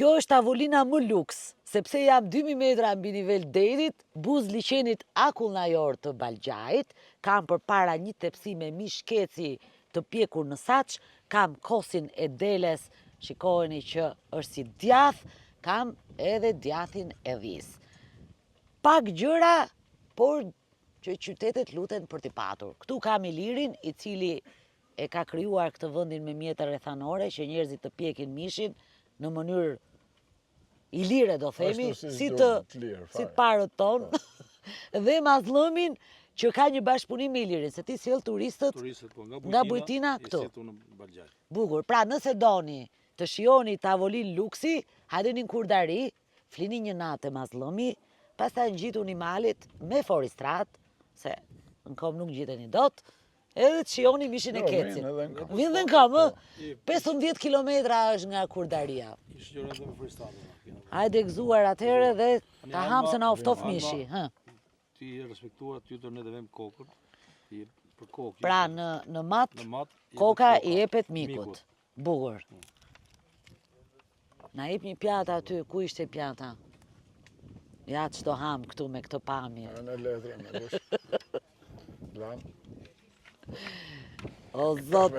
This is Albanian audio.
Kjo është tavolina më luks, sepse jam 2000 metra mbi nivel derit, buz liqenit akullnajor të Balgjajit, kam përpara një tepsi me mish keci të pjekur në saç, kam kosin e deles, shikojeni që është si djath, kam edhe djathin e dhis. Pak gjëra, por që qytetet luten për t'i patur. Këtu kam Ilirin, i cili e ka krijuar këtë vendin me mjete rrethanore, që njerëzit të pjekin mishin në mënyrë ilire, do themi, si të parët tonë, dhe mazlëmin që ka një bashkëpunim me Ilirin, se ti sjell turistët nga Bujtina këtu. Bukur, pra nëse doni të shihoni tavolin luksi, hajdeni në Kurdari, flini një natë e mazlëmi, pastaj ngjituni malit me foristrat, se në kom nuk gjiteni dot, edhe të shihoni mishin e kecit. Vinë dhe në kom, 15 kilometra është nga Kurdaria. Hajde gëzuar atëherë dhe ta ham se na oftof mishi. Ti e respektuar ty të ne dhe vem kokën, për kokë. Pra në mat, koka i jepet mikut. Bukur. Na jep një pjatë aty, ku ishte pjata? Ja ç'do ham këtu me këtë pamje. Në letra me bush. O zot.